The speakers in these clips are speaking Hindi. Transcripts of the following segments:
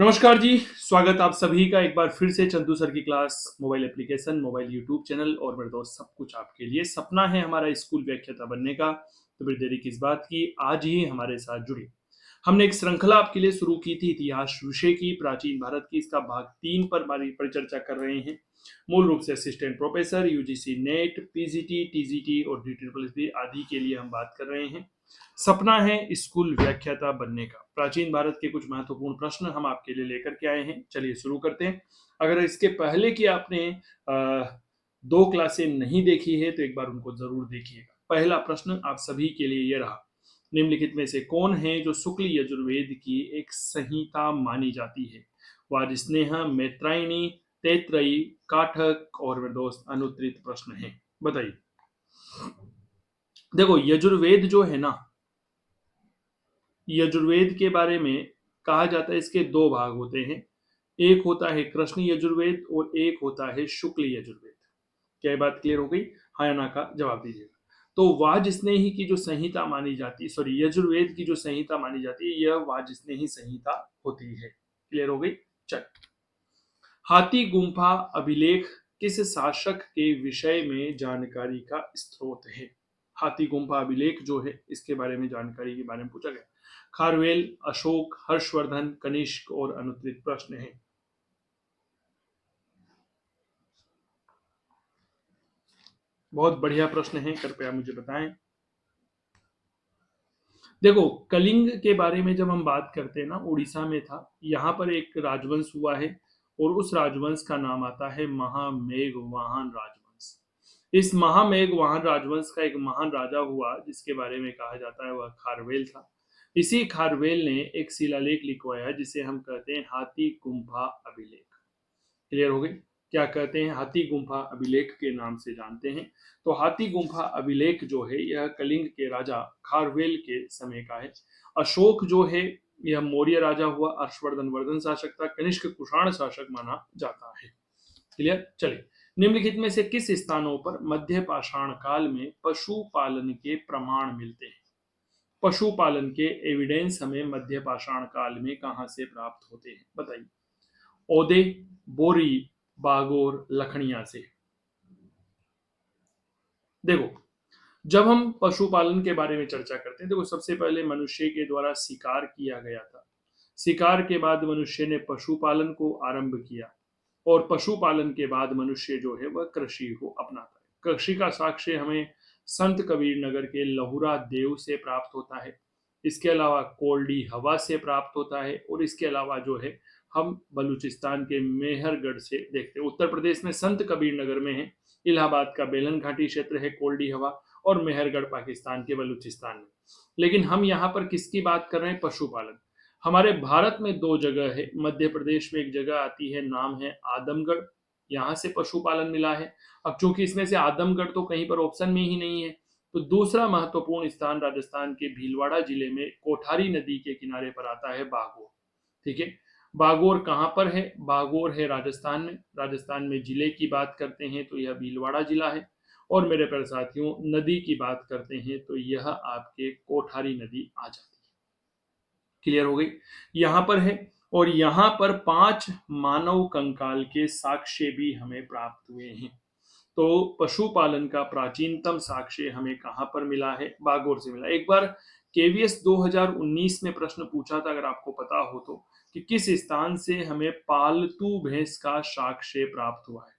नमस्कार जी। स्वागत आप सभी का एक बार फिर से चंदू सर की class, mobile application, mobile YouTube channel और मेरे दोस्त सब कुछ आपके लिए। सपना है हमारा स्कूल व्याख्याता बनने का, तो फिर देरी किस बात की, आज ही हमारे साथ जुड़िए। हमने एक श्रृंखला आपके लिए शुरू की थी इतिहास विषय की, प्राचीन भारत की। इसका भाग 3 पर हमारी परिचर्चा कर रहे हैं। मूल रूप से assistant professor, UGC net, PGT, TGT और डीटीपीएससी आदि के लिए हम बात कर रहे हैं। सपना है स्कूल व्याख्याता बनने का। प्राचीन भारत के कुछ महत्वपूर्ण प्रश्न हम आपके लिए लेकर के आए हैं। चलिए शुरू करते हैं। अगर इसके पहले की आपने दो क्लासें नहीं देखी है तो एक बार उनको जरूर देखिएगा। पहला प्रश्न आप सभी के लिए ये रहा, निम्नलिखित में से कौन है जो शुक्ल यजुर्वेद की एक संहिता मानी जाती है? वाजस्नेह, मैत्रायणी, तैत्तरीय, काठक और मेरे दोस्त अनुत्तरित प्रश्न है। बताइए। देखो, यजुर्वेद जो है ना, यजुर्वेद के बारे में कहा जाता है इसके दो भाग होते हैं। एक होता है कृष्ण यजुर्वेद और एक होता है शुक्ल यजुर्वेद। क्या ये बात क्लियर हो गई? हाँ या ना का जवाब दीजिएगा। तो वाजस्नेही की जो संहिता मानी जाती है, सॉरी, यजुर्वेद की जो संहिता मानी जाती है, यह वाजस्नेही संहिता होती है। क्लियर हो गई? चल। हाथी गुम्फा अभिलेख किस शासक के विषय में जानकारी का स्रोत है? हाथी गुम्फा अभिलेख जो है इसके बारे में जानकारी के बारे में पूछा गया। खारवेल, अशोक, हर्षवर्धन, कनिष्क और अनुत्तरित प्रश्न है। बहुत बढ़िया प्रश्न है, कृपया मुझे बताएं। देखो, कलिंग के बारे में जब हम बात करते हैं ना, उड़ीसा में था। यहाँ पर एक राजवंश हुआ है और उस राजवंश का नाम आता है महामेघवाहन राजवंश। इस महामेघवाहन राजवंश का एक महान राजा हुआ जिसके बारे में कहा जाता है वह खारवेल था। इसी खारवेल ने एक शिलालेख लिखवाया जिसे हम कहते हैं हाथी गुम्फा अभिलेख। क्लियर हो गई? क्या कहते हैं? हाथी गुम्फा अभिलेख के नाम से जानते हैं। तो हाथी गुम्फा अभिलेख जो है यह कलिंग के राजा खारवेल के समय का है। अशोक जो है यह मौर्य राजा हुआ। हर्षवर्धन वर्धन शासक था। कनिष्क कुषाण शासक माना जाता है। क्लियर? चलिए, निम्नलिखित में से किस स्थानों पर मध्य पाषाण काल में पशुपालन के प्रमाण मिलते हैं? पशुपालन के एविडेंस हमें मध्य पाषाण काल में कहां से प्राप्त होते हैं? बताइए। औदे, बोरी, बागोर, लखनिया से। देखो, जब हम पशुपालन के बारे में चर्चा करते हैं, देखो सबसे पहले मनुष्य के द्वारा शिकार किया गया था। शिकार के बाद मनुष्य ने पशुपालन को आरंभ किया और पशुपालन के बाद मनुष्य जो है वह कृषि को अपनाता है। कृषि का साक्ष्य हमें संत कबीर नगर के लहुरा देव से प्राप्त होता है। इसके अलावा कोल्डी हवा से प्राप्त होता है और इसके अलावा जो है हम बलूचिस्तान के मेहरगढ़ से देखते हैं। उत्तर प्रदेश में संत कबीर नगर में है, इलाहाबाद का बेलन घाटी क्षेत्र है कोल्डी हवा, और मेहरगढ़ पाकिस्तान के बलूचिस्तान में। लेकिन हम यहाँ पर किसकी बात कर रहे हैं? पशुपालन। हमारे भारत में दो जगह है। मध्य प्रदेश में एक जगह आती है, नाम है आदमगढ़, यहाँ से पशुपालन मिला है। अब चूंकि इसमें से आदमगढ़ तो कहीं पर ऑप्शन में ही नहीं है, तो दूसरा महत्वपूर्ण स्थान राजस्थान के भीलवाड़ा जिले में कोठारी नदी के किनारे पर आता है बागोर। ठीक है, बागोर कहाँ पर है? बागोर है राजस्थान में। राजस्थान में जिले की बात करते हैं तो यह भीलवाड़ा जिला है। और मेरे प्यारे साथियों, नदी की बात करते हैं तो यह आपके कोठारी नदी आ जाती है। क्लियर हो गई? यहाँ पर है और यहाँ पर 5 मानव कंकाल के साक्ष्य भी हमें प्राप्त हुए हैं। तो पशुपालन का प्राचीनतम साक्ष्य हमें कहां पर मिला है? बागोर से मिला। एक बार केवीएस 2019 में प्रश्न पूछा था, अगर आपको पता हो तो, कि किस स्थान से हमें पालतू भैंस का साक्ष्य प्राप्त हुआ है।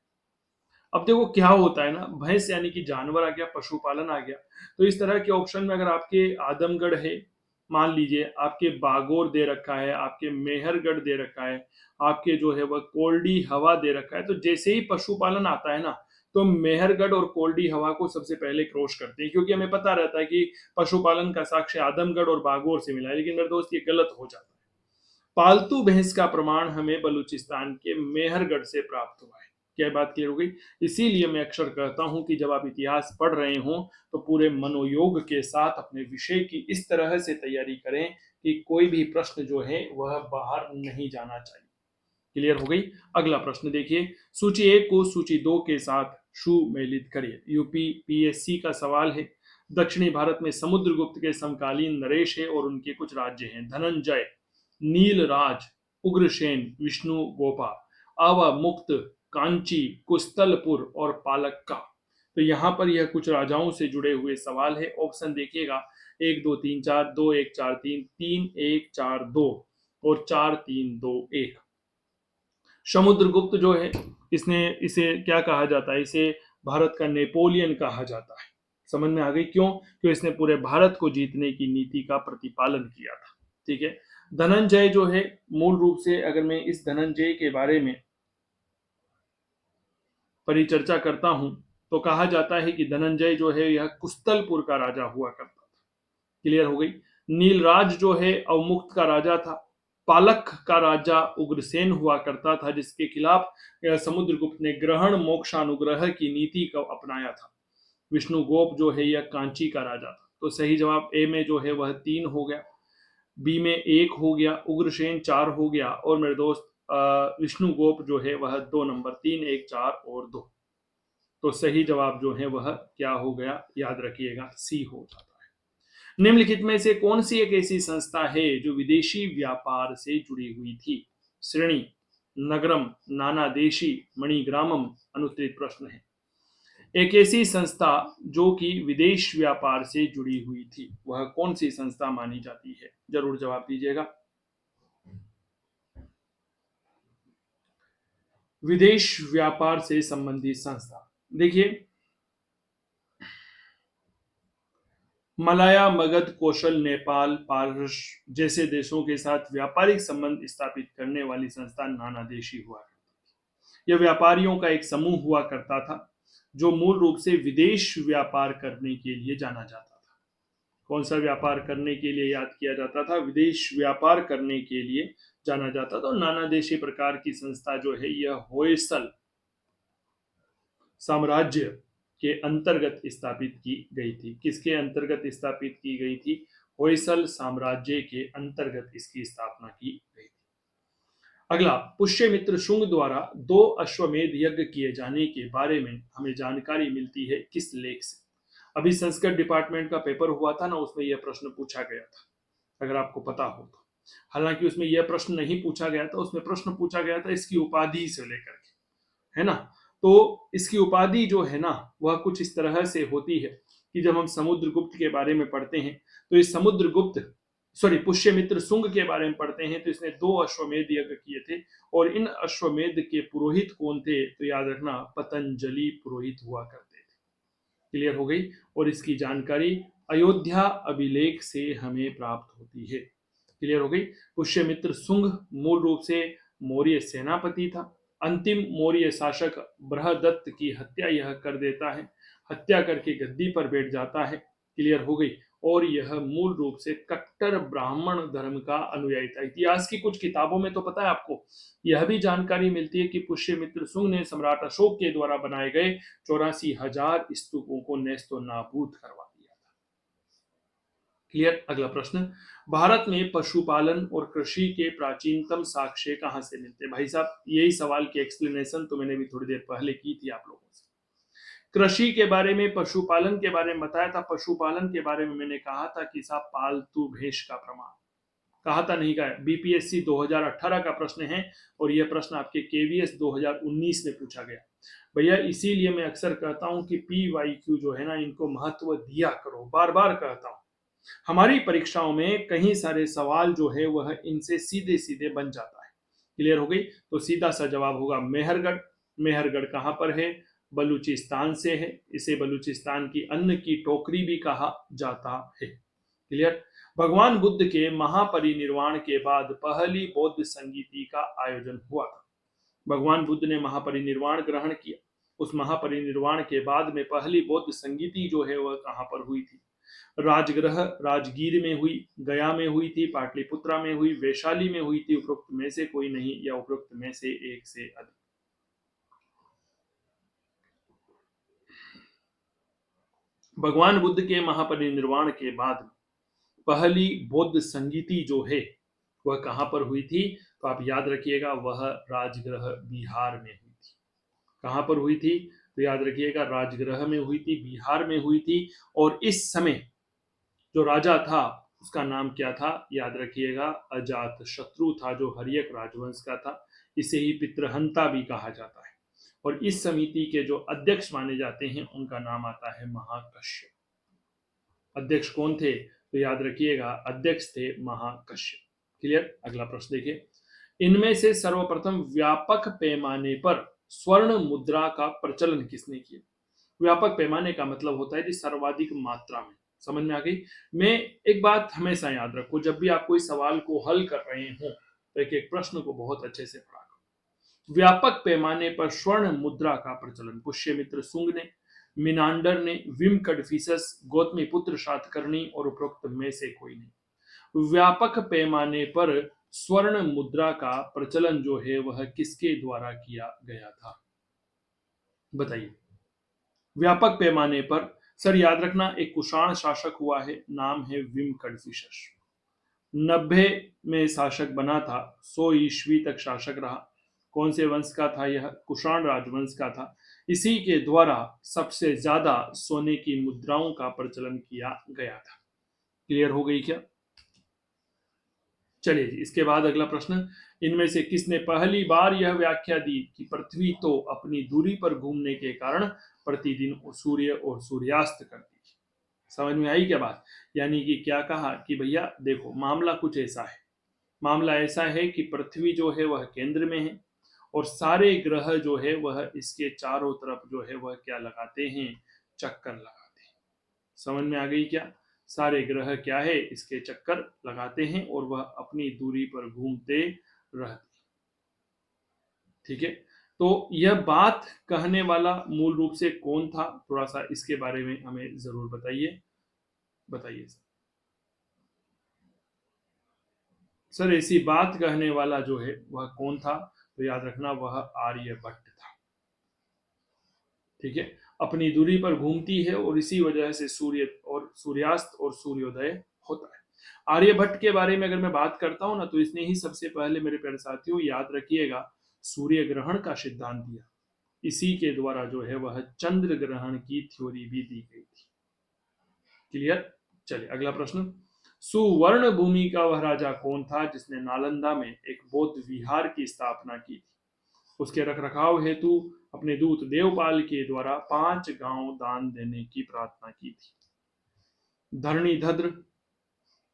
अब देखो क्या होता है ना, भैंस यानी कि जानवर आ गया, पशुपालन आ गया। तो इस तरह के ऑप्शन में अगर आपके आदमगढ़ है, मान लीजिए आपके बागोर दे रखा है, आपके मेहरगढ़ दे रखा है, आपके जो है वह कोल्डी हवा दे रखा है, तो जैसे ही पशुपालन आता है ना, तो मेहरगढ़ और कोल्डी हवा को सबसे पहले क्रॉस करते हैं, क्योंकि हमें पता रहता है कि पशुपालन का साक्ष्य आदमगढ़ और बागोर से मिला है। लेकिन मेरे दोस्त, ये गलत हो जाता है। पालतू भैंस का प्रमाण हमें बलूचिस्तान के मेहरगढ़ से प्राप्त हुआ है। क्या बात क्लियर हो गई? इसीलिए मैं अक्सर कहता हूं कि जब आप इतिहास पढ़ रहे हो तो पूरे मनोयोग के साथ अपने विषय की इस तरह से तैयारी करें कि कोई भी प्रश्न जो है वह बाहर नहीं जाना चाहिए। क्लियर हो गई? अगला प्रश्न देखिए। सूची 1 को सूची 2 के साथ सुमेलित करिए। यूपी पीएससी का सवाल है। दक्षिणी भारत में समुद्रगुप्त के समकालीन नरेश है और उनके कुछ राज्य हैं: धनंजय, नीलराज, उग्रसेन, विष्णु गोपा, अवमुक्त, कांची, कुस्तलपुर और पालक्का। तो यहाँ पर यह कुछ राजाओं से जुड़े हुए सवाल है। ऑप्शन देखिएगा, 1 2 3 4, 2 1 4 3, 3 1 4 2 और 4 3 2 1। समुद्रगुप्त जो है, इसने इसे क्या कहा जाता है, इसे भारत का नेपोलियन कहा जाता है। समझ में आ गई क्यों? क्योंकि इसने पूरे भारत को जीतने की नीति का प्रतिपालन किया था। ठीक है। धनंजय जो है, मूल रूप से अगर मैं इस धनंजय के बारे में परिचर्चा करता हूं तो कहा जाता है कि धनंजय जो है यह कुस्तलपुर का राजा हुआ करता था। क्लियर हो गई। नीलराज जो है अवमुक्त का राजा था। पालक का राजा उग्रसेन हुआ करता था, जिसके खिलाफ समुद्रगुप्त ने ग्रहण मोक्षानुग्रह की नीति को अपनाया था। विष्णुगोप जो है यह कांची का राजा था। तो सही जवाब ए में जो है वह 3 हो गया, बी में 1 हो गया, उग्रसेन 4 हो गया और मेरे दोस्त विष्णुगोप जो है वह 2 नंबर, 3 1 4 और 2। तो सही जवाब जो है वह क्या हो गया, याद रखिएगा, सी हो जाता है। निम्नलिखित में से कौन सी एक ऐसी संस्था है जो विदेशी व्यापार से जुड़ी हुई थी? श्रेणी, नगरम, नानादेशी, मणिग्रामम। अनुत्तरित प्रश्न है। एक ऐसी संस्था जो कि विदेश व्यापार से जुड़ी हुई थी, वह कौन सी संस्था मानी जाती है? जरूर जवाब दीजिएगा। विदेश व्यापार से संबंधित संस्था, देखिए, मलाया, मगध, कौशल, नेपाल, पारस जैसे देशों के साथ व्यापारिक संबंध स्थापित करने वाली संस्था नानादेशी हुआ करती थी। यह व्यापारियों का एक समूह हुआ करता था जो मूल रूप से विदेश व्यापार करने के लिए जाना जाता था। कौन सा व्यापार करने के लिए याद किया जाता था? विदेश व्यापार करने के लिए जाना जाता था। नानादेशी प्रकार की संस्था जो है यह होयसल साम्राज्य के अंतर्गत स्थापित की गई थी। किसके अंतर्गत स्थापित की गई थी? होयसल साम्राज्य के अंतर्गत इसकी स्थापना की गई थी। अगला, पुष्यमित्र शुंग द्वारा 2 अश्वमेध यज्ञ किए जाने के बारे में हमें जानकारी मिलती है किस लेख से? अभी संस्कृत डिपार्टमेंट का पेपर हुआ था ना, उसमें यह प्रश्न पूछा गया था, अगर आपको पता हो तो। हालांकि उसमें यह प्रश्न नहीं पूछा गया था, उसमें प्रश्न पूछा गया था इसकी उपाधि से लेकर के, है ना। तो इसकी उपाधि जो है ना वह कुछ इस तरह से होती है कि जब हम समुद्रगुप्त के बारे में पढ़ते हैं तो इस पुष्यमित्र शुंग के बारे में पढ़ते हैं तो इसने 2 अश्वमेध यज्ञ किए थे। और इन अश्वमेध के पुरोहित कौन थे? तो याद रखना, पतंजलि पुरोहित हुआ करते थे। क्लियर हो गई। और इसकी जानकारी अयोध्या अभिलेख से हमें प्राप्त होती है। क्लियर हो गई। पुष्यमित्र शुंग मूल रूप से मौर्य सेनापति था। अंतिम मौर्य शासक बृहदत्त की हत्या यह कर देता है, हत्या करके गद्दी पर बैठ जाता है। क्लियर हो गई। और यह मूल रूप से कट्टर ब्राह्मण धर्म का अनुयायी था। इतिहास की कुछ किताबों में तो पता है आपको, यह भी जानकारी मिलती है कि पुष्यमित्र शुंग ने सम्राट अशोक के द्वारा बनाए गए 84,000 स्तूपों को नेस्तो नाबूद करवा दिया था। क्लियर। अगला प्रश्न, भारत में पशुपालन और कृषि के प्राचीनतम साक्ष्य कहां से मिलते हैं? भाई साहब, यही सवाल की एक्सप्लेनेशन तो मैंने भी थोड़ी देर पहले की थी आप लोगों से। कृषि के बारे में, पशुपालन के बारे में बताया था। पशुपालन के बारे में मैंने कहा था कि साहब पालतू भैंस का प्रमाण, कहा था नहीं कहा? बीपीएससी 2018 का प्रश्न है और यह प्रश्न आपके केवीएस 2019 में पूछा गया। भैया इसीलिए मैं अक्सर कहता हूं कि पीवाईक्यू जो है ना, इनको महत्व दिया करो, बार बार कहता हूं। हमारी परीक्षाओं में कई सारे सवाल जो है वह इनसे सीधे सीधे बन जाता है। क्लियर हो गई। तो सीधा सा जवाब होगा मेहरगढ़। मेहरगढ़ कहां पर है? बलूचिस्तान से है। इसे बलूचिस्तान की अन्न की टोकरी भी कहा जाता है। क्लियर। भगवान बुद्ध के महापरिनिर्वाण के बाद पहली बौद्ध संगीति का आयोजन हुआ था। भगवान बुद्ध ने महापरिनिर्वाण ग्रहण किया, उस महापरिनिर्वाण के बाद में पहली बौद्ध संगीति जो है वह कहां पर हुई थी? राजगृह राजगीर में हुई, गया में हुई थी, पाटलिपुत्रा में हुई, वैशाली में हुई थी। उपरोक्त में से कोई नहीं या उपरोक्त में से एक से अधिक। भगवान बुद्ध के महापरिनिर्वाण के बाद पहली बौद्ध संगीति जो है वह कहां पर हुई थी? तो आप याद रखिएगा, वह राजगृह बिहार में हुई थी। कहां पर हुई थी? तो याद रखिएगा, राजगृह में हुई थी, बिहार में हुई थी। और इस समय जो राजा था उसका नाम क्या था? याद रखिएगा, अजात शत्रु था, जो हर्यक राजवंश का था। इसे ही पितृहंता भी कहा जाता है। और इस समिति के जो अध्यक्ष माने जाते हैं उनका नाम आता है महाकश्यप। अध्यक्ष कौन थे? तो याद रखिएगा, अध्यक्ष थे महाकश्यप। क्लियर? अगला प्रश्न देखिए, इनमें से सर्वप्रथम व्यापक पैमाने पर स्वर्ण मुद्रा का प्रचलन किसने किया? व्यापक पैमाने का मतलब होता है कि सर्वाधिक मात्रा में। समझ में आ गई? मैं एक बात हमेशा याद रखो, जब भी आप कोई सवाल को हल कर रहे हो तो एक एक प्रश्न को बहुत अच्छे से पढ़ा करो। व्यापक पैमाने पर स्वर्ण मुद्रा का प्रचलन पुष्यमित्र सुंग ने, मिनांडर ने, विम कडफिसस, गौतमी पुत्र सातकर्णी और उपरोक्त में से कोई नहीं। व्यापक पैमाने पर स्वर्ण मुद्रा का प्रचलन जो है वह किसके द्वारा किया गया था? बताइए। व्यापक पैमाने पर, सर याद रखना, एक कुषाण शासक हुआ है, नाम है विम कडफिसस। 90 में शासक बना था, 100 ईस्वी तक शासक रहा। कौन से वंश का था यह? कुषाण राजवंश का था। इसी के द्वारा सबसे ज्यादा सोने की मुद्राओं का प्रचलन किया गया था। क्लियर हो गई क्या? चलिए जी, इसके बाद अगला प्रश्न, इनमें से किसने पहली बार यह व्याख्या दी कि पृथ्वी तो अपनी दूरी पर घूमने के कारण प्रतिदिन सूर्य और सूर्यास्त करती है? समझ में आई क्या बात? यानी कि क्या कहा कि भैया देखो, मामला कुछ ऐसा है, मामला ऐसा है कि पृथ्वी जो है वह केंद्र में है और सारे ग्रह जो है वह इसके चारों तरफ जो है वह क्या लगाते हैं? चक्कर लगाते हैं। समझ में आ गई क्या? सारे ग्रह क्या है? इसके चक्कर लगाते हैं और वह अपनी दूरी पर घूमते रहते। ठीक है, तो यह बात कहने वाला मूल रूप से कौन था? थोड़ा सा इसके बारे में हमें जरूर बताइए। बताइए सर, ऐसी बात कहने वाला जो है वह कौन था? तो याद रखना, वह आर्यभट्ट था। ठीक है, अपनी दूरी पर घूमती है और इसी वजह से सूर्य और सूर्यास्त और सूर्योदय होता है। आर्यभट्ट के बारे में अगर मैं बात करता हूं ना, तो इसने ही सबसे पहले, मेरे प्यारे साथियों याद रखिएगा, सूर्य ग्रहण का सिद्धांत दिया। इसी के द्वारा जो है वह चंद्र ग्रहण की थ्योरी भी दी गई थी। क्लियर? चलिए अगला प्रश्न, सुवर्ण भूमि का वह राजा कौन था जिसने नालंदा में एक बौद्ध विहार की स्थापना की थी? उसके रखरखाव हेतु अपने दूत देवपाल के द्वारा 5 गांव दान देने की प्रार्थना की थी। धरणीधद्र,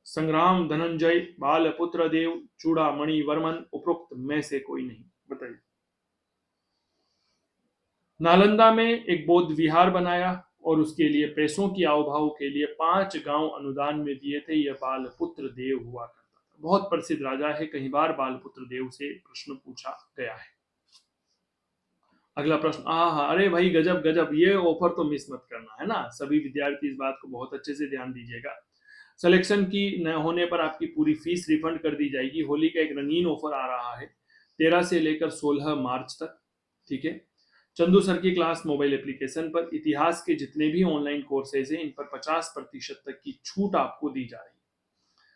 संग्राम धनंजय, बालपुत्र देव, चूड़ामणि वर्मन, उपरोक्त में से कोई नहीं? बताइए। नालंदा में एक बौद्ध विहार बनाया और उसके लिए पैसों की आवभाव के लिए 5 गांव अनुदान में दिए थे। यह बालपुत्र देव हुआ करता था। बहुत प्रसिद्ध राजा है, कई बार बालपुत्र देव से प्रश्न पूछा गया है। अगला प्रश्न, हाँ, अरे भाई गजब गजब, ये ऑफर तो मिस मत करना है ना। सभी विद्यार्थी इस बात को बहुत अच्छे से ध्यान दीजिएगा। सिलेक्शन की न होने पर आपकी पूरी फीस रिफंड कर दी जाएगी। होली का एक रंगीन ऑफर आ रहा है 13 से लेकर 16 मार्च तक। ठीक है, चंदू सर की क्लास मोबाइल एप्लीकेशन पर इतिहास के जितने भी ऑनलाइन कोर्सेज हैं, इन पर 50% तक की छूट आपको दी जा रही है।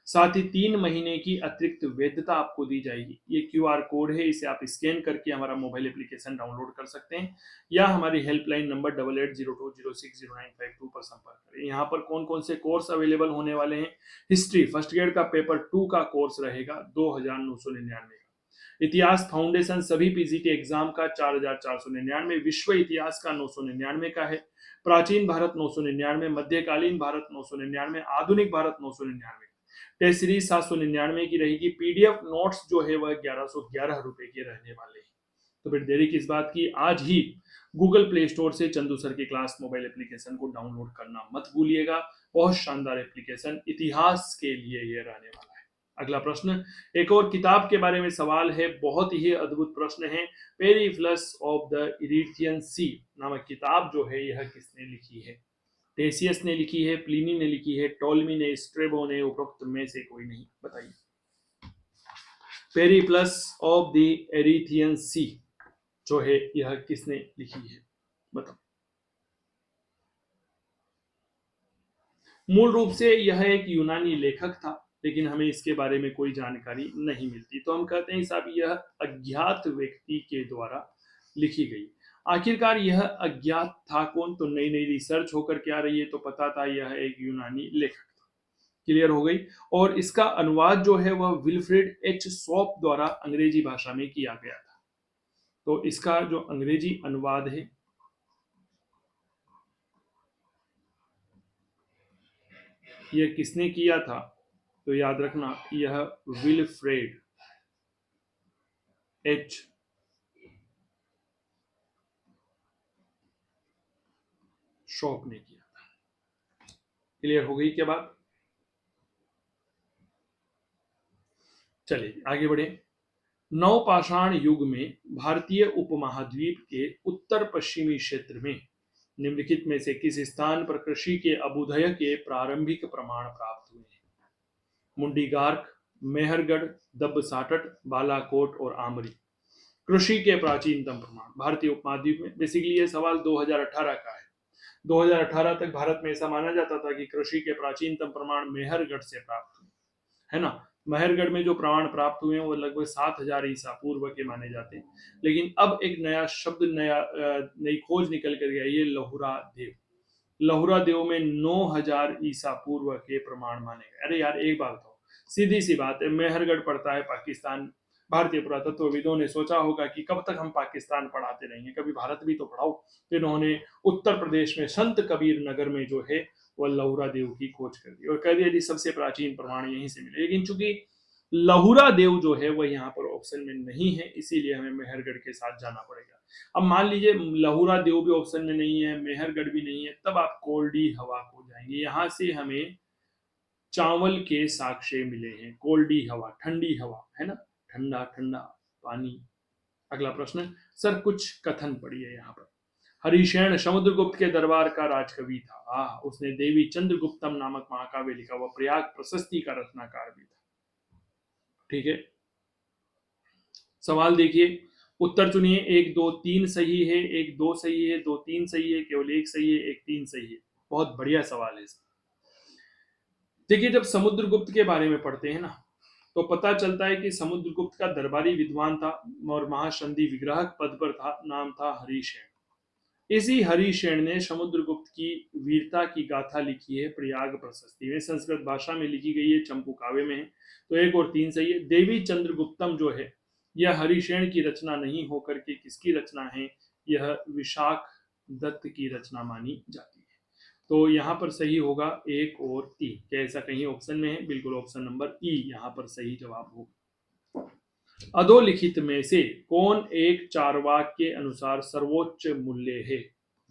साथ ही 3 महीने की अतिरिक्त वैधता आपको दी जाएगी। ये QR कोड है, इसे आप स्कैन करके हमारा मोबाइल एप्लीकेशन डाउनलोड कर सकते हैं या हमारी हेल्पलाइन नंबर 8802060952 पर संपर्क करें। यहाँ पर कौन कौन से कोर्स अवेलेबल होने वाले हैं? हिस्ट्री फर्स्ट ग्रेड का पेपर 2 का कोर्स रहेगा 2999 का। इतिहास फाउंडेशन सभी PGT एग्जाम का 4499, विश्व इतिहास का 999 का है, प्राचीन भारत 999, मध्यकालीन भारत 999, आधुनिक भारत 999, टेस्ट सीरीज 799 की रहेगी। PDF नोट्स जो है वह 1111 रुपए के रहने वाले हैं। तो फिर देरी किस बात की, आज ही गूगल प्ले स्टोर से चंदू सर की क्लास मोबाइल एप्लीकेशन को डाउनलोड करना मत भूलिएगा। बहुत शानदार एप्लीकेशन इतिहास के लिए ये रहने वाला है। अगला प्रश्न, एक और किताब के बारे में सवाल है, बहुत ही अद्भुत प्रश्न है। पेरिप्लस ऑफ द इरीथियन सी नामक किताब जो है यह किसने लिखी है? टेसियस ने लिखी है, प्लिनी ने लिखी है, टोल्मी ने, स्ट्रेबो ने, उपरोक्त में से कोई नहीं? बताइए। पेरिप्लस ऑफ द एरिथियन सी जो है यह किसने लिखी है? बताओ। मूल रूप से यह एक यूनानी लेखक था, लेकिन हमें इसके बारे में कोई जानकारी नहीं मिलती, तो हम कहते हैं साहब यह अज्ञात व्यक्ति के द्वारा लिखी गई। आखिरकार यह अज्ञात था कौन? तो नई नई रिसर्च होकर के आ रही है, तो पता था यह एक यूनानी लेखक था। क्लियर हो गई। और इसका अनुवाद जो है वह विल्फ्रेड एच शॉप द्वारा अंग्रेजी भाषा में किया गया था। तो इसका जो अंग्रेजी अनुवाद है यह किसने किया था, तो याद रखना यह विल्फ्रेड एच शॉप ने किया था। क्लियर हो गई क्या बात? चलिए आगे बढ़े। नवपाषाण युग में भारतीय उपमहाद्वीप के उत्तर पश्चिमी क्षेत्र में निम्नलिखित में से किस स्थान पर कृषि के अभ्युदय के प्रारंभिक प्रमाण प्राप्त हुए हैं? मुंडी गार्क, मेहरगढ़, दब्बसाटट, बालाकोट और आमरी। कृषि के प्राचीनतम प्रमाण भारतीय उपमहाद्वीप में। बेसिकली ये सवाल 2018 का है। 2018 तक भारत में ऐसा माना जाता था कि कृषि के प्राचीनतम प्रमाण मेहरगढ़ से प्राप्त हुए, है ना। मेहरगढ़ में जो प्रमाण प्राप्त हुए हैं वो लगभग 7000 ईसा पूर्व के माने जाते हैं। लेकिन अब एक नया शब्द, नई खोज निकल कर गया, ये लहुरा देव। लहुरा देव में 9000 ईसा पूर्व के प्रमाण माने गए। अरे यार एक बात हो, सीधी सी बात है, मेहरगढ़ पड़ता है पाकिस्तान। भारतीय पुरातत्वविदों ने सोचा होगा कि कब तक हम पाकिस्तान पढ़ाते रहेंगे, कभी भारत भी तो पढ़ाओ। तो इन्होंने उत्तर प्रदेश में संत कबीर नगर में जो है वह लहुरा देव की खोज कर दी और कह दिया जी सबसे प्राचीन प्रमाण यहीं से मिले। लेकिन चूंकि लहुरा देव जो है वह यहाँ पर ऑप्शन में नहीं है, इसीलिए हमें मेहरगढ़ के साथ जाना पड़ेगा। अब मान लीजिए लहुरा देव भी ऑप्शन में नहीं है, मेहरगढ़ भी नहीं है, तब आप कोल्डी हवा को जाएंगे। यहां से हमें चावल के साक्ष्य मिले हैं। कोल्डी हवा, ठंडी हवा, है ना, ठंडा ठंडा पानी। अगला प्रश्न, सर कुछ कथन पढ़िए यहाँ पर। हरिशैन समुद्रगुप्त के दरबार का राजकवि था। उसने देवी चंद्रगुप्तम नामक महाकाव्य लिखा। वह प्रयाग प्रशस्ति का रचनाकार भी था। ठीक है, सवाल देखिए, उत्तर चुनिए। 1 2 3 सही है, 1 2 सही है, 2 3 सही है, केवल 1 सही है, 1 3 सही है। बहुत बढ़िया सवाल है। देखिए, जब समुद्रगुप्त के बारे में पढ़ते हैं ना तो पता चलता है कि समुद्रगुप्त का दरबारी विद्वान था और महासंधि विग्रह पद पर था। नाम था हरिशैन। इसी हरिशैन ने समुद्रगुप्त की वीरता की गाथा लिखी है प्रयाग प्रशस्ति में। संस्कृत भाषा में लिखी गई है, चंपू काव्य में है। तो 1 और 3 सही है। देवी चंद्रगुप्तम जो है यह हरिशैन की रचना नहीं होकर के किसकी रचना है? यह विशाख दत्त की रचना मानी जाती है। तो यहाँ पर सही होगा 1 और 3। क्या ऐसा कहीं ऑप्शन में है? बिल्कुल, ऑप्शन नंबर ई यहाँ पर सही जवाब होगा। अधोलिखित में से कौन एक चार्वाक के अनुसार सर्वोच्च मूल्य है?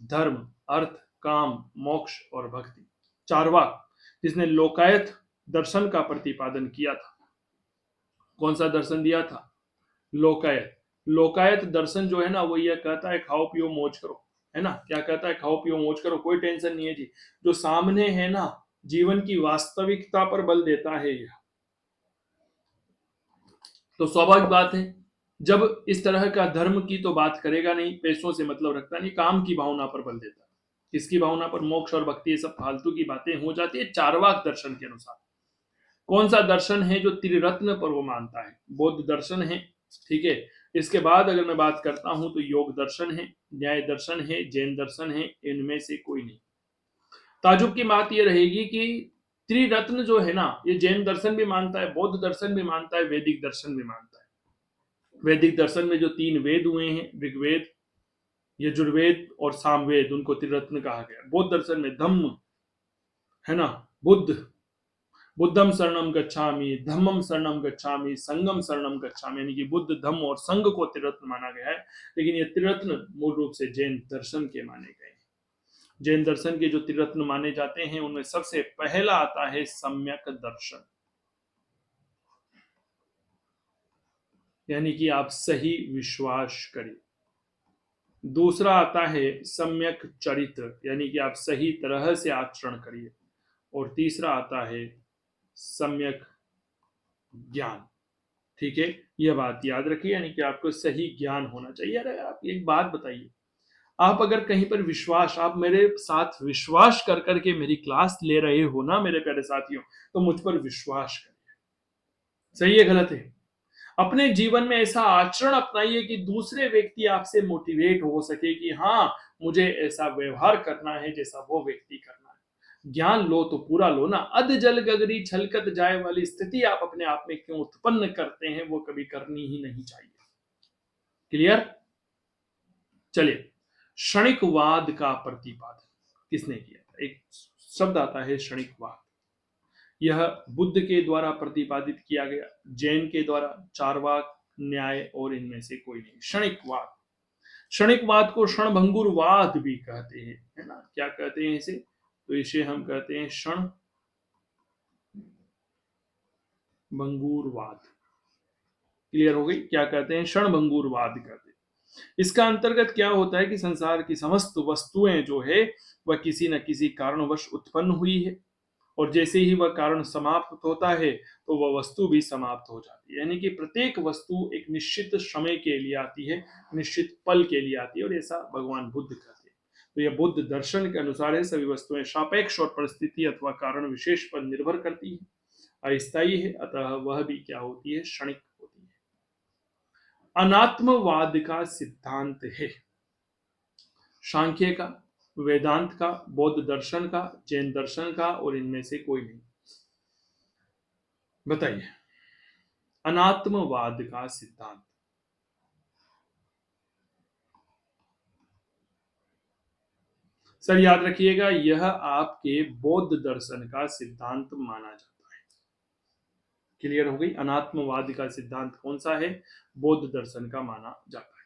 धर्म, अर्थ, काम, मोक्ष और भक्ति। चार्वाक जिसने लोकायत दर्शन का प्रतिपादन किया था। कौन सा दर्शन दिया था? लोकायत। लोकायत दर्शन जो है ना वो यह कहता है खाओ पियो मौज करो, है ना। क्या कहता है? खाओ पियो मौज करो, कोई टेंशन नहीं है जी। जो सामने है ना, जीवन की वास्तविकता पर बल देता है यह। तो स्वाभाविक बात है, जब इस तरह का धर्म की तो बात करेगा नहीं, पैसों से मतलब रखता नहीं, काम की भावना पर बल देता है। किसकी भावना पर? मोक्ष और भक्ति, ये सब फालतू की बातें हो जाती है चार्वाक दर्शन के अनुसार। कौन सा दर्शन है जो त्रिरत्न पर वो मानता है? बौद्ध दर्शन है, ठीक है। इसके बाद अगर मैं बात करता हूं तो योग दर्शन है, न्याय दर्शन है, जैन दर्शन है, इनमें से कोई नहीं। ताजुब की बात यह रहेगी कि त्रिरत्न जो है ना, ये जैन दर्शन भी मानता है, बौद्ध दर्शन भी मानता है, वैदिक दर्शन भी मानता है। वैदिक दर्शन में जो 3 वेद हुए हैं, ऋग्वेद, यजुर्वेद और सामवेद, उनको त्रिरत्न कहा गया। बौद्ध दर्शन में धम्म, है ना, बुद्ध, बुद्धम शरणम गच्छामि, धम्मम शरणम गच्छामि, संगम शरणम गच्छामि, यानी कि बुद्ध, धम्म और संघ को त्रिरत्न माना गया है। लेकिन ये त्रिरत्न मूल रूप से जैन दर्शन के माने गए हैं। जैन दर्शन के जो त्रिरत्न माने जाते हैं उनमें सबसे पहला आता है सम्यक दर्शन, यानी कि आप सही विश्वास करें। दूसरा आता है सम्यक चरित्र, यानी कि आप सही तरह से आचरण करिए। और तीसरा आता है सम्यक ज्ञान। ठीक है, यह बात याद रखिए, यानी कि आपको सही ज्ञान होना चाहिए। अरे आप एक बात बताइए, आप अगर कहीं पर विश्वास, आप मेरे साथ विश्वास कर करके मेरी क्लास ले रहे हो ना मेरे प्यारे साथियों, तो मुझ पर विश्वास करिए। सही है गलत है? अपने जीवन में ऐसा आचरण अपनाइए कि दूसरे व्यक्ति आपसे मोटिवेट हो सके कि हाँ मुझे ऐसा व्यवहार करना है जैसा वो व्यक्ति करना है। ज्ञान लो तो पूरा लो ना। अध जल गगरी छलकत जाए वाली स्थिति आप अपने आप में क्यों उत्पन्न करते हैं, वो कभी करनी ही नहीं चाहिए। क्लियर? चलिए, क्षणिकवाद का प्रतिपादन किसने किया था? एक शब्द आता है क्षणिकवाद। यह बुद्ध के द्वारा प्रतिपादित किया गया, जैन के द्वारा, चारवाक, न्याय और इनमें से कोई नहीं। क्षणिकवाद, क्षणिकवाद को क्षणभंगुरवाद भी कहते हैं, है ना? क्या कहते हैं इसे? तो इसे हम कहते हैं क्षण भंगुरवाद। क्लियर हो गई? क्या कहते हैं? क्षण भंगुरवाद कहते हैं। इसका अंतर्गत क्या होता है कि संसार की समस्त वस्तुएं जो है वह किसी न किसी कारणवश उत्पन्न हुई है, और जैसे ही वह कारण समाप्त होता है तो वह वस्तु भी समाप्त हो जाती है। यानी कि प्रत्येक वस्तु एक निश्चित समय के लिए आती है, निश्चित पल के लिए आती है, और ऐसा भगवान बुद्ध कहते हैं। तो यह बुद्ध दर्शन के अनुसार है, सभी वस्तुएं सापेक्ष और परिस्थिति अथवा कारण विशेष पर निर्भर करती है, अस्थायी है, अतः वह भी क्या होती है? क्षणिक होती है। अनात्मवाद का सिद्धांत है सांख्य का, वेदांत का, बौद्ध दर्शन का, जैन दर्शन का, और इनमें से कोई नहीं। बताइए, अनात्मवाद का सिद्धांत। सर याद रखिएगा, यह आपके बौद्ध दर्शन का सिद्धांत माना जाता है। क्लियर हो गई? अनात्मवाद का सिद्धांत कौन सा है? बौद्ध दर्शन का माना जाता है।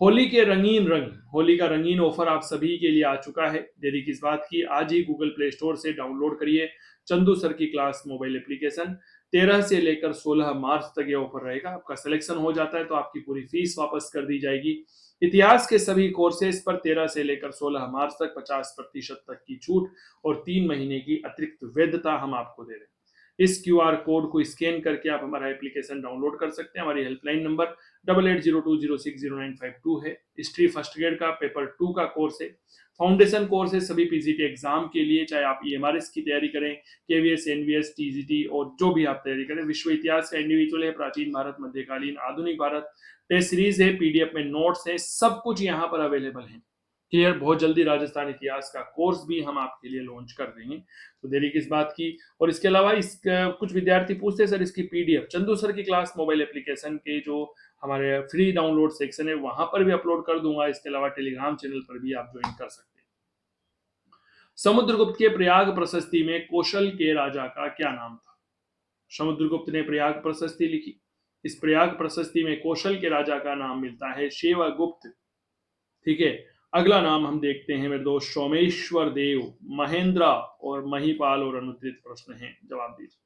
होली के रंगीन रंग, होली का रंगीन ऑफर आप सभी के लिए आ चुका है। देरी किस बात की, आज ही गूगल प्ले स्टोर से डाउनलोड करिए चंदू सर की क्लास मोबाइल एप्लीकेशन। 13 से लेकर 16 मार्च तक ये ऑफर रहेगा। आपका सिलेक्शन हो जाता है तो आपकी पूरी फीस वापस कर दी जाएगी। इतिहास के सभी कोर्सेज पर 13 से लेकर 16 मार्च तक 50% तक की छूट और 3 महीने की अतिरिक्त वैधता हम आपको दे रहे हैं। इस क्यूआर कोड को स्कैन करके आप हमारा एप्लीकेशन डाउनलोड कर सकते हैं। हमारी हेल्पलाइन नंबर 8802060952 है। हिस्ट्री फर्स्ट ग्रेड का पेपर 2 का कोर्स है। फाउंडेशन कोर्स है सभी पीजीटी एग्जाम के लिए, चाहे आप ईएमआरएस की तैयारी करें, केवीएस, एनवीएस, टीजीटी और जो भी आप तैयारी करें। विश्व इतिहास का इंडिविजुअल है, प्राचीन भारत, मध्यकालीन, आधुनिक भारत, टेस्ट सीरीज है, पीडीएफ में नोट्स है, सब कुछ यहाँ पर अवेलेबल है। क्लियर? बहुत जल्दी राजस्थान इतिहास का कोर्स भी हम आपके लिए लॉन्च कर देंगे, तो देरी किस बात की। और इसके अलावा कुछ विद्यार्थी पूछते हैं सर इसकी पीडीएफ, चंदू सर की क्लास मोबाइल एप्लीकेशन के जो हमारे फ्री डाउनलोड सेक्शन है वहां पर भी अपलोड कर दूंगा। इसके अलावा टेलीग्राम चैनल पर भी आप ज्वाइन कर सकते हैं। समुद्रगुप्त के प्रयाग प्रशस्ति में कौशल के राजा का क्या नाम था? समुद्रगुप्त ने प्रयाग प्रशस्ति लिखी। इस प्रयाग प्रशस्ति में कौशल के राजा का नाम मिलता है शिवगुप्त। ठीक है, अगला नाम हम देखते हैं मेरे दोस्त, सोमेश्वर देव, महेंद्र और महिपाल और अनुत्तरित प्रश्न है, जवाब दीजिए।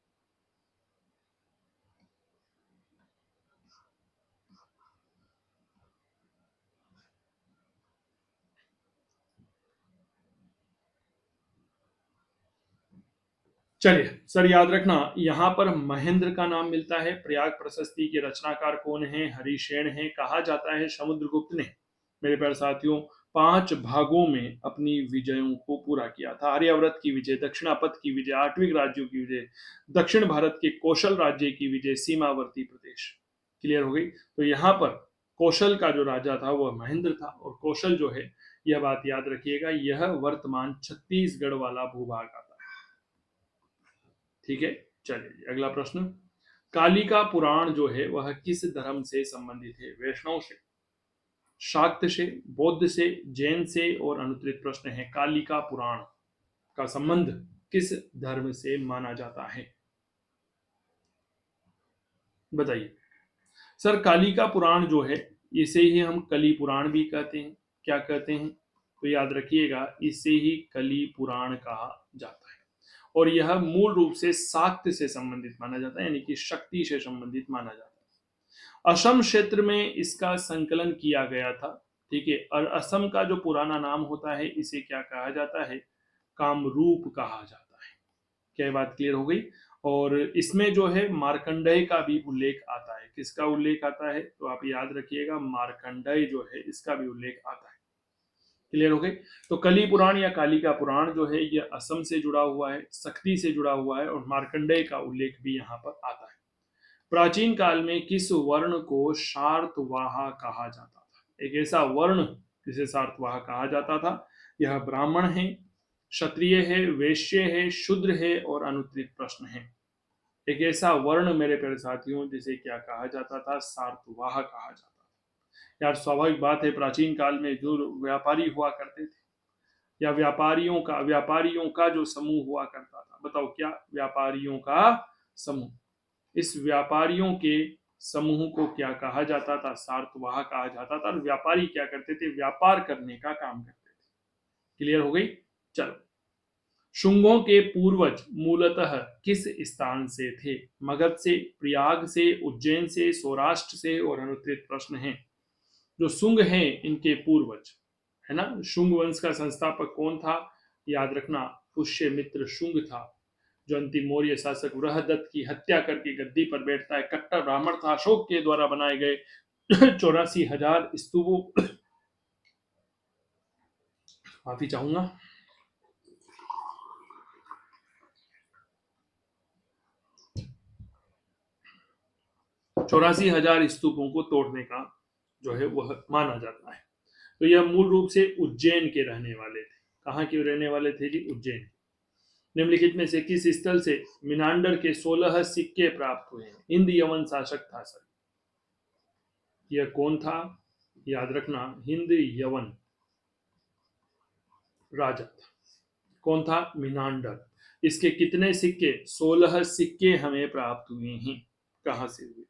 चलिए सर, याद रखना यहां पर महेंद्र का नाम मिलता है। प्रयाग प्रशस्ति के रचनाकार कौन है? हरिशेन है। कहा जाता है समुद्रगुप्त ने, मेरे प्यारे साथियों, 5 भागों में अपनी विजयों को पूरा किया था। आर्यावर्त की विजय, दक्षिणापथ की विजय, आठवीं राज्यों की विजय, दक्षिण भारत के कौशल राज्य की विजय, सीमावर्ती प्रदेश। क्लियर हो गई? तो यहाँ पर कौशल का जो राजा था वह महेंद्र था, और कौशल जो है, यह बात याद रखिएगा, यह वर्तमान छत्तीसगढ़ वाला भूभाग आता है। ठीक है, चलिए अगला प्रश्न। कालिका पुराण जो है वह किस धर्म से संबंधित है? वैष्णव से, शाक्त से, बौद्ध से, जैन से, और अनुत्तरित प्रश्न है कालिका पुराण का संबंध किस धर्म से माना जाता है? बताइए। सर कालिका पुराण जो है इसे ही हम कली पुराण भी कहते हैं। क्या कहते हैं? तो याद रखिएगा, इसे ही कली पुराण कहा जाता है, और यह मूल रूप से शाक्त से संबंधित माना जाता है, यानी कि शक्ति से संबंधित माना जाता है। असम क्षेत्र में इसका संकलन किया गया था। ठीक है, और असम का जो पुराना नाम होता है इसे क्या कहा जाता है? कामरूप कहा जाता है। क्या बात क्लियर हो गई? और इसमें जो है मार्कंडेय का भी उल्लेख आता है। किसका उल्लेख आता है? तो आप याद रखिएगा, मार्कंडेय जो है इसका भी उल्लेख आता है। क्लियर हो गई? तो कली पुराण या कालिका पुराण जो है यह असम से जुड़ा हुआ है, शक्ति से जुड़ा हुआ है, और मार्कंडेय का उल्लेख भी यहाँ पर आता है। प्राचीन काल में किस वर्ण को शार्तवाह कहा जाता था? एक ऐसा वर्ण जिसे शार्तवाह कहा जाता था, यह ब्राह्मण है, क्षत्रिय है, वैश्य है, शूद्र है और अनुत्तरित प्रश्न है। एक ऐसा वर्ण मेरे प्यारे साथियों जिसे क्या कहा जाता था, सार्तवाह कहा जाता था। यार स्वाभाविक बात है, प्राचीन काल में जो व्यापारी हुआ करते थे या व्यापारियों का जो समूह हुआ करता था, बताओ क्या, व्यापारियों का समूह, इस व्यापारियों के समूह को क्या कहा जाता था, सार्तवाह कहा जाता था। और व्यापारी क्या करते थे, व्यापार करने का काम करते थे। क्लियर हो गई। चलो, शुंगों के पूर्वज मूलतः किस स्थान से थे? मगध से, प्रयाग से, उज्जैन से, सौराष्ट्र से और अनुत्तरित प्रश्न है। जो शुंग हैं इनके पूर्वज, है ना, शुंग वंश का संस्थापक कौन था? याद रखना, पुष्यमित्र शुंग था, जो अंतिम मौर्य शासक बृहदत्त की हत्या करके गद्दी पर बैठता है। कट्टर ब्राह्मण था, अशोक के द्वारा बनाए गए 84,000 स्तूपों, माफी चाहूंगा, 84,000 स्तूपों को तोड़ने का जो है वह माना जाता है। तो यह मूल रूप से उज्जैन के रहने वाले थे। कहाँ के रहने वाले थे जी? उज्जैन। निम्नलिखित में से किस स्थल से मिनांडर के 16 सिक्के प्राप्त हुए हैं? हिंद यवन शासक था सर, यह कौन था? याद रखना, हिंद यवन राजा था। कौन था? मिनांडर। इसके कितने सिक्के? 16 सिक्के हमें प्राप्त हुए हैं। कहां से हुए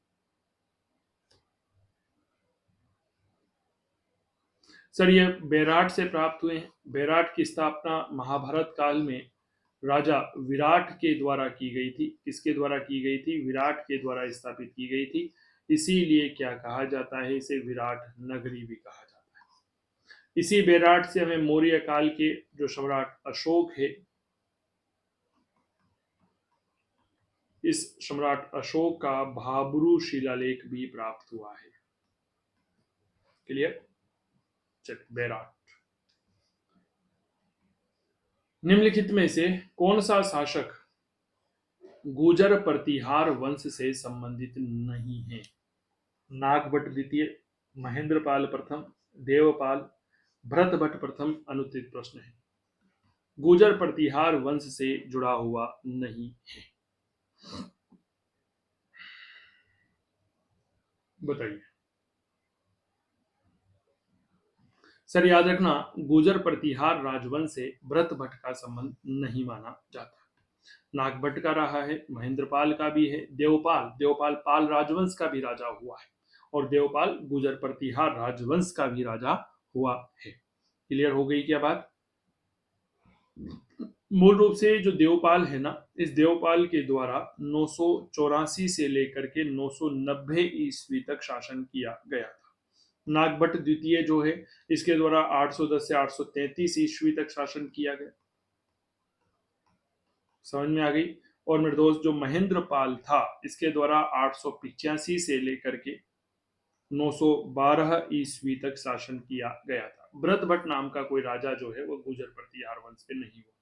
सर? ये बेराट से प्राप्त हुए हैं। बेराट की स्थापना महाभारत काल में राजा विराट के द्वारा की गई थी। किसके द्वारा की गई थी? विराट के द्वारा स्थापित की गई थी। इसीलिए क्या कहा जाता है इसे? विराट नगरी भी कहा जाता है। इसी बेराट से हमें मौर्य काल के जो सम्राट अशोक है, इस सम्राट अशोक का भाब्रू शिलालेख भी प्राप्त हुआ है। क्लियर? चल, बेराट। निम्नलिखित में से कौन सा शासक गुजर प्रतिहार वंश से संबंधित नहीं है? नागभट्ट द्वितीय, महेंद्रपाल प्रथम, देवपाल, भरतभट्ट प्रथम, अनुत्तरित प्रश्न है। गुजर प्रतिहार वंश से जुड़ा हुआ नहीं है। बताइए सर। याद रखना, गुजर प्रतिहार राजवंश से भरतभट्ट का संबंध नहीं माना जाता। नागभट्ट का रहा है, महेंद्रपाल का भी है, देवपाल, देवपाल पाल राजवंश का भी राजा हुआ है, और देवपाल गुजर प्रतिहार राजवंश का भी राजा हुआ है। क्लियर हो गई क्या बात? मूल रूप से जो देवपाल है ना, इस देवपाल के द्वारा 984 से लेकर के 990 ईस्वी तक शासन किया गया था। नागभट्ट द्वितीय जो है, इसके द्वारा 810 से 833 ईस्वी तक शासन किया गया। समझ में आ गई? और मेरे दोस्त जो महेंद्रपाल था, इसके द्वारा 885 से लेकर के 912 ईस्वी तक शासन किया गया था। भरतभट्ट नाम का कोई राजा जो है वो गुजर प्रतिहार वंश से नहीं हुआ।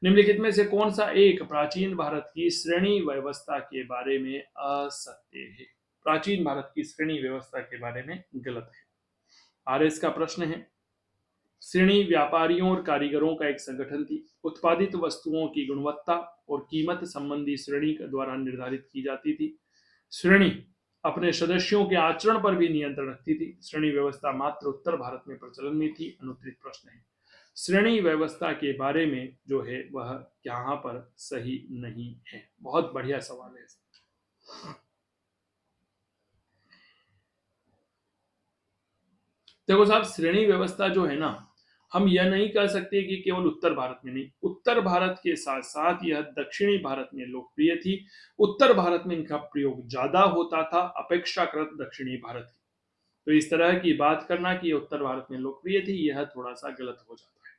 निम्नलिखित में से कौन सा एक प्राचीन भारत की श्रेणी व्यवस्था के बारे में असत्य है? प्राचीन भारत की श्रेणी व्यवस्था के बारे में गलत है। आरएस का प्रश्न है। श्रेणी व्यापारियों और कारीगरों का एक संगठन थी। उत्पादित वस्तुओं की गुणवत्ता और कीमत संबंधी श्रेणी द्वारा निर्धारित की जाती थी। श्रेणी अपने सदस्यों के आचरण पर भी नियंत्रण रखती थी। श्रेणी व्यवस्था मात्र उत्तर भारत में प्रचलन में थी। अनुत्तरित प्रश्न है। श्रेणी व्यवस्था के बारे में जो है वह यहाँ पर सही नहीं है। बहुत बढ़िया सवाल है। देखो साहब, श्रेणी व्यवस्था जो है ना, हम यह नहीं कह सकते कि केवल उत्तर भारत में नहीं, उत्तर भारत के साथ साथ यह दक्षिणी भारत में लोकप्रिय थी। उत्तर भारत में इनका प्रयोग ज्यादा होता था अपेक्षाकृत दक्षिणी भारत की। तो इस तरह की बात करना कि उत्तर भारत में लोकप्रिय थी, यह थोड़ा सा गलत हो जाता है।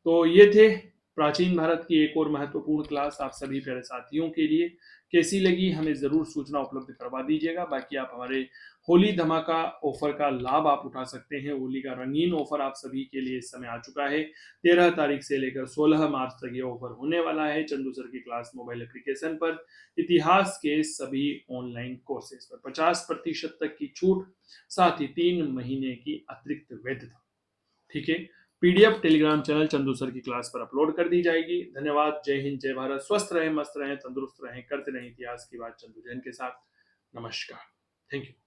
तो ये थे प्राचीन भारत की एक और महत्वपूर्ण क्लास आप सभी प्यारे साथियों के लिए। कैसी लगी हमें जरूर सूचना उपलब्ध करवा दीजिएगा। बाकी आप हमारे होली धमाका ऑफर का लाभ आप उठा सकते हैं। होली का रंगीन ऑफर आप सभी के लिए इस समय आ चुका है। 13 तारीख से लेकर 16 मार्च तक ये ऑफर होने वाला है। चंदू सर की क्लास मोबाइल एप्लीकेशन पर इतिहास के सभी ऑनलाइन कोर्सेज पर 50% तक की छूट, साथ ही 3 महीने की अतिरिक्त वैधता। ठीक है, PDF Telegram channel Chandu sir की क्लास पर अपलोड कर दी जाएगी। धन्यवाद। जय हिंद, जय भारत। स्वस्थ रहें, मस्त रहें, तंदुरुस्त रहें, करते रहें इतिहास की बात चंदू जैन के साथ। नमस्कार। Thank you.